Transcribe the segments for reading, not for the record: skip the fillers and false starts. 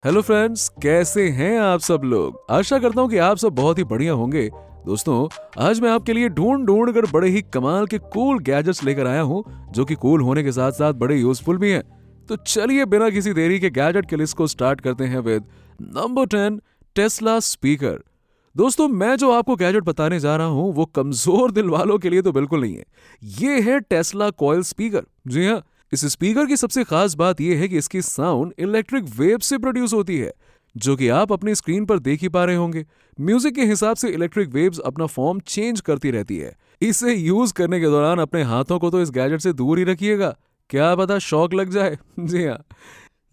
Hello friends, कैसे हैं आप सब लोग। आशा करता हूँ कि आप सब बहुत ही बढ़िया होंगे। दोस्तों, आज मैं आपके लिए ढूंढ ढूंढ कर बड़े ही कमाल के कूल गैजेट्स लेकर आया हूँ, जो कि कूल होने के साथ साथ बड़े यूजफुल भी हैं। तो चलिए बिना किसी देरी के गैजेट की लिस्ट को स्टार्ट करते हैं विद नंबर 10, टेस्ला स्पीकर। दोस्तों, मैं जो आपको गैजेट बताने जा रहा हूँ वो कमजोर दिल वालों के लिए तो बिल्कुल नहीं है। ये है टेस्ला कॉइल स्पीकर। जी हाँ, इस स्पीकर की सबसे खास बात यह है कि इसकी साउंड इलेक्ट्रिक वेव से प्रोड्यूस होती है, जो कि आप अपनी स्क्रीन पर देख ही पा रहे होंगे। म्यूजिक के हिसाब से इलेक्ट्रिक वेव्स अपना फॉर्म चेंज करती रहती है। इसे यूज करने के दौरान अपने हाथों को तो इस गैजेट से दूर ही रखिएगा, क्या पता शॉक लग जाए। जी हाँ,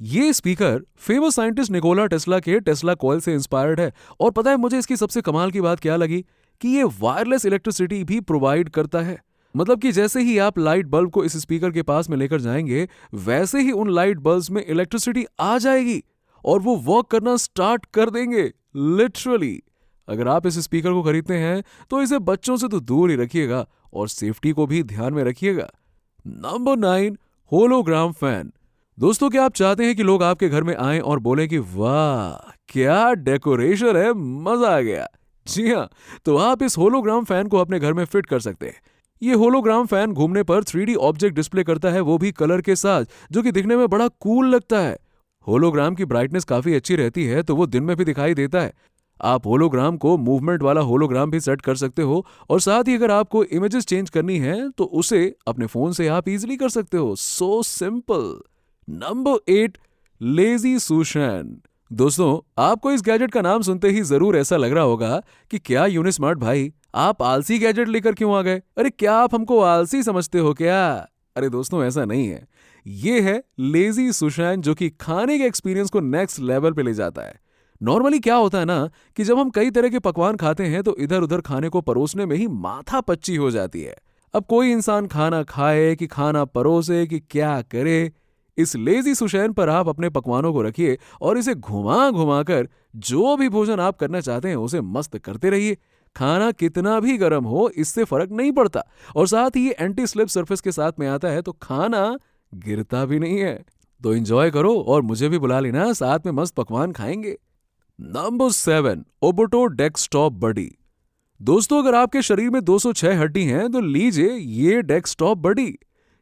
ये speaker famous scientist Nikola Tesla के टेस्ला कॉइल से इंस्पायर्ड है। और पता है मुझे इसकी सबसे कमाल की बात क्या लगी, कि ये वायरलेस इलेक्ट्रिसिटी भी प्रोवाइड करता है। मतलब कि जैसे ही आप लाइट बल्ब को इस स्पीकर के पास में लेकर जाएंगे, वैसे ही उन लाइट बल्ब्स में इलेक्ट्रिसिटी आ जाएगी और वो वर्क करना स्टार्ट कर देंगे, लिटरली। अगर आप इस स्पीकर को खरीदते हैं तो इसे बच्चों से तो दूर ही रखिएगा और सेफ्टी को भी ध्यान में रखिएगा। Number 9, hologram fan. दोस्तों, क्या आप चाहते हैं कि लोग आपके घर में आएं और बोलें कि वाह क्या डेकोरेशन है, मजा आ गया। जी हाँ, तो आप इस होलोग्राम फैन को अपने घर में फिट कर सकते हैं। ये होलोग्राम फैन घूमने पर 3D ऑब्जेक्ट डिस्प्ले करता है, वो भी कलर के साथ, जो कि दिखने में बड़ा कूल लगता है। होलोग्राम की ब्राइटनेस काफी अच्छी रहती है, तो वो दिन में भी दिखाई देता है। आप होलोग्राम को मूवमेंट वाला होलोग्राम भी सेट कर सकते हो, और साथ ही अगर आपको इमेजेस चेंज करनी है तो उसे अपने फोन से आप इजीली कर सकते हो। So simple. Number 8, lazy Susan. दोस्तों, आपको इस गैजेट का नाम सुनते ही जरूर ऐसा लग रहा होगा कि क्या यूनिस्मार्ट भाई, आप आलसी गैजेट लेकर क्यों आ गए। अरे क्या आप हमको आलसी समझते हो क्या। अरे दोस्तों, ऐसा नहीं है। ये है लेजी सुशैन, जो कि खाने के एक्सपीरियंस को नेक्स्ट लेवल पे ले जाता है। नॉर्मली क्या होता है ना, कि जब हम कई तरह के पकवान खाते हैं तो इधर उधर खाने को परोसने में ही माथा पच्ची हो जाती है। अब कोई इंसान खाना खाए कि खाना परोसे कि क्या करे। इस लेजी सुशैन पर आप अपने पकवानों को रखिए और इसे घुमा घुमा कर जो भी भोजन आप करना चाहते हैं उसे मस्त करते रहिए। खाना कितना भी गर्म हो, इससे फर्क नहीं पड़ता। और साथ ही ये एंटी स्लिप सरफेस के साथ में आता है, तो खाना गिरता भी नहीं है। तो एंजॉय करो और मुझे भी बुला लेना, साथ में मस्त पकवान खाएंगे। नंबर 7, ओबोटो डेस्कटॉप बडी। दोस्तों, अगर आपके शरीर में 206 हड्डी हैं तो लीजिए ये डेस्कटॉप बडी।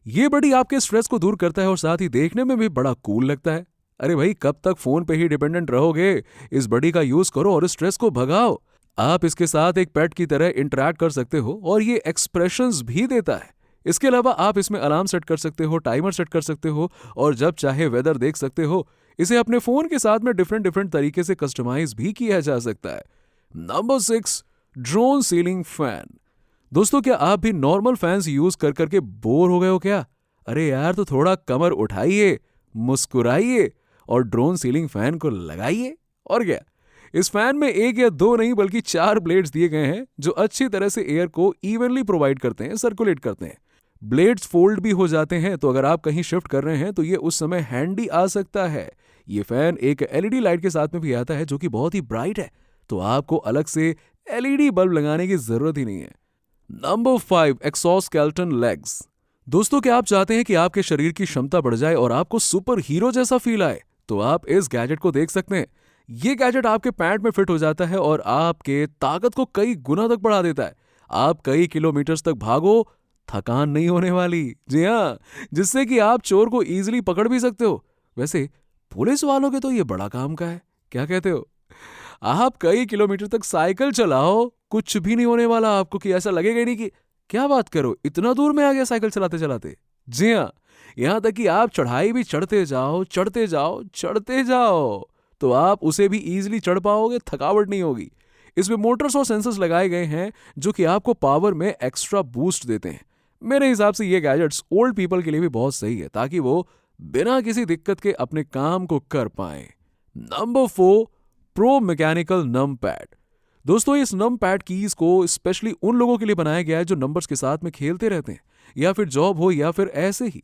ये बडी आपके स्ट्रेस को दूर करता है और साथ ही देखने में भी बड़ा कूल लगता है। अरे भाई, कब तक फोन पे ही डिपेंडेंट रहोगे। इस बडी का यूज करो और स्ट्रेस को भगाओ। आप इसके साथ एक पेट की तरह इंटरैक्ट कर सकते हो और ये एक्सप्रेशंस भी देता है। इसके अलावा आप इसमें अलार्म सेट कर सकते हो, टाइमर सेट कर सकते हो और जब चाहे वेदर देख सकते हो। इसे अपने फोन के साथ में डिफरेंट डिफरेंट तरीके से कस्टमाइज भी किया जा सकता है। Number 6, drone ceiling fan. दोस्तों, क्या आप भी नॉर्मल फैंस यूज कर करके बोर हो गए हो क्या। अरे यार, तो थोड़ा कमर उठाइए, मुस्कुराइए और ड्रोन सीलिंग फैन को लगाइए। और क्या, इस फैन में एक या दो नहीं बल्कि 4 ब्लेड्स दिए गए हैं, जो अच्छी तरह से एयर को इवनली प्रोवाइड करते हैं, सर्कुलेट करते हैं। ब्लेड्स फोल्ड भी हो जाते हैं, तो अगर आप कहीं शिफ्ट कर रहे हैं तो ये उस समय हैंडी आ सकता है। ये फैन एक एलईडी लाइट के साथ में भी आता है, जो कि बहुत ही ब्राइट है, तो आपको अलग से एलईडी बल्ब लगाने की जरूरत ही नहीं है। Number 5, exoskeleton legs. दोस्तों, क्या आप चाहते हैं कि आपके शरीर की क्षमता बढ़ जाए और आपको सुपर हीरो जैसा फील आए, तो आप इस गैजेट को देख सकते हैं। ये गैजेट आपके पैंट में फिट हो जाता है और आपके ताकत को कई गुना तक बढ़ा देता है। आप कई किलोमीटर तक भागो, थकान नहीं होने वाली। जी हाँ, जिससे कि आप चोर को इजीली पकड़ भी सकते हो। वैसे पुलिस वालों के तो ये बड़ा काम का है, क्या कहते हो। आप कई किलोमीटर तक साइकिल चलाओ, कुछ भी नहीं होने वाला आपको, कि ऐसा लगेगा ही नहीं कि क्या बात करो, इतना दूर में आ गया साइकिल चलाते चलाते। जी हाँ, यहां तक कि आप चढ़ाई भी चढ़ते जाओ चढ़ते जाओ चढ़ते जाओ, तो आप उसे भी इजीली चढ़ पाओगे, थकावट नहीं होगी। इसमें मोटर्स और सेंसर्स लगाए गए हैं, जो कि आपको पावर में एक्स्ट्रा बूस्ट देते हैं। मेरे हिसाब से ये गैजेट्स ओल्ड पीपल के लिए भी बहुत सही है, ताकि वो बिना किसी दिक्कत के अपने काम को कर पाए। नंबर 4, प्रो मैकेनिकल नम पैड। दोस्तों, इस नम पैड कीज को स्पेशली उन लोगों के लिए बनाया गया है जो नंबर्स के साथ में खेलते रहते हैं, या फिर जॉब हो या फिर ऐसे ही।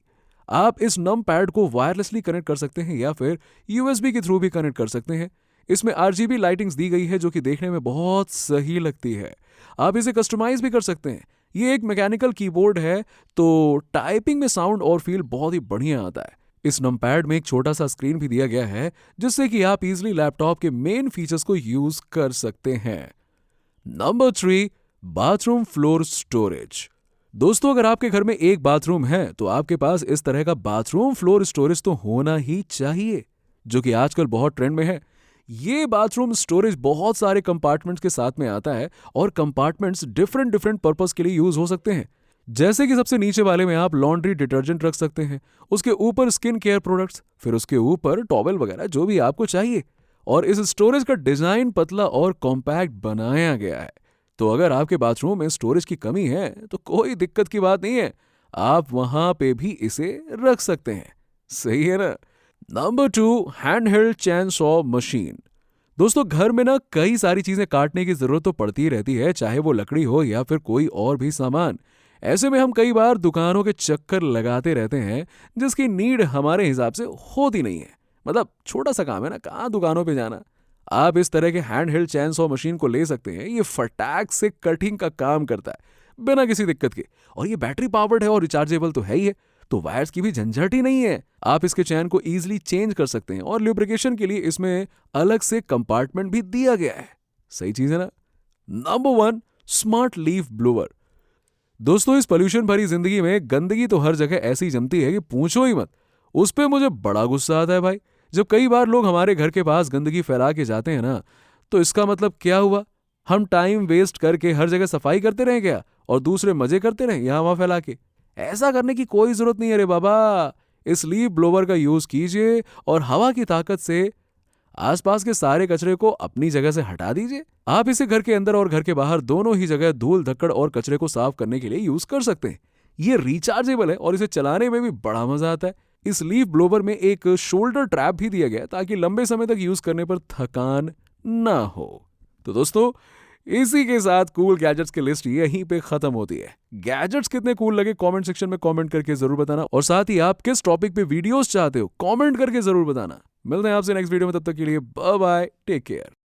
आप इस नम पैड को वायरलेसली कनेक्ट कर सकते हैं या फिर यूएसबी के थ्रू भी कनेक्ट कर सकते हैं। इसमें आरजीबी लाइटिंग्स दी गई है, जो कि देखने में बहुत सही लगती है। आप इसे कस्टमाइज भी कर सकते हैं। ये एक मैकेनिकल कीबोर्ड है, तो टाइपिंग में साउंड और फील बहुत ही बढ़िया आता है। इस नमपैड में एक छोटा सा स्क्रीन भी दिया गया है जिससे कि आप इजीली लैपटॉप के मेन फीचर्स को यूज कर सकते हैं। Number 3, bathroom floor storage. दोस्तों, अगर आपके घर में एक बाथरूम है तो आपके पास इस तरह का बाथरूम फ्लोर स्टोरेज तो होना ही चाहिए, जो कि आजकल बहुत ट्रेंड में है। ये बाथरूम स्टोरेज बहुत सारे कंपार्टमेंट्स के साथ में आता है और कंपार्टमेंट्स डिफरेंट डिफरेंट पर्पस के लिए यूज हो सकते हैं। जैसे कि सबसे नीचे वाले में आप लॉन्ड्री डिटर्जेंट रख सकते हैं, उसके ऊपर स्किन केयर प्रोडक्ट्स, फिर उसके ऊपर टॉवेल वगैरह जो भी आपको चाहिए। और इस स्टोरेज का डिजाइन पतला और कॉम्पैक्ट बनाया गया है, तो अगर आपके बाथरूम में स्टोरेज की कमी है तो कोई दिक्कत की बात नहीं है, आप वहां पे भी इसे रख सकते हैं। सही है ना। नंबर 2, हैंडहेल्ड चैन सॉ मशीन। दोस्तों, घर में ना कई सारी चीजें काटने की जरूरत तो पड़ती ही रहती है, चाहे वो लकड़ी हो या फिर कोई और भी सामान। ऐसे में हम कई बार दुकानों के चक्कर लगाते रहते हैं जिसकी नीड हमारे हिसाब से होती नहीं है। मतलब छोटा सा काम है ना, कहाँ दुकानों पे जाना। आप इस तरह के हैंड हेल्ड चैन सॉ मशीन को ले सकते हैं। ये फटाक से कटिंग का काम करता है बिना किसी दिक्कत के, और ये बैटरी पावर्ड है और रिचार्जेबल तो है ही है, तो वायर्स की भी झंझट ही नहीं है। आप इसके चैन को इजीली चेंज कर सकते हैं और ल्यूब्रिकेशन के लिए इसमें अलग से कंपार्टमेंट भी दिया गया है। सही चीज है ना। Number 1, smart leaf blower. दोस्तों, इस पोल्यूशन भरी जिंदगी में गंदगी तो हर जगह ऐसी जमती है कि पूछो ही मत। उस पे मुझे बड़ा गुस्सा आता है भाई, जब कई बार लोग हमारे घर के पास गंदगी फैला के जाते हैं ना। तो इसका मतलब क्या हुआ? हम टाइम वेस्ट करके हर जगह सफाई करते रहें क्या, और दूसरे मजे करते रहें यहाँ वहां फैला के? ऐसा करने की कोई जरूरत नहीं है रे बाबा। इस लीफ ब्लोवर का यूज कीजिए और हवा की ताकत से आसपास के सारे कचरे को अपनी जगह से हटा दीजिए। आप इसे घर के अंदर और घर के बाहर दोनों ही जगह धूल धक्कड़ और कचरे को साफ करने के लिए यूज कर सकते हैं। ये रिचार्जेबल है और इसे चलाने में भी बड़ा मजा आता है। इस लीफ ब्लोवर में एक शोल्डर ट्रैप भी दिया गया है ताकि लंबे समय तक यूज करने पर थकान ना हो। तो दोस्तों, इसी के साथ कूल गैजेट्स की लिस्ट यहीं पे खत्म होती है। गैजेट्स कितने कूल लगे कमेंट सेक्शन में कमेंट करके जरूर बताना, और साथ ही आप किस टॉपिक पे वीडियोस चाहते हो कमेंट करके जरूर बताना। मिलते हैं आपसे नेक्स्ट वीडियो में, तब तक के लिए बाय बाय, टेक केयर।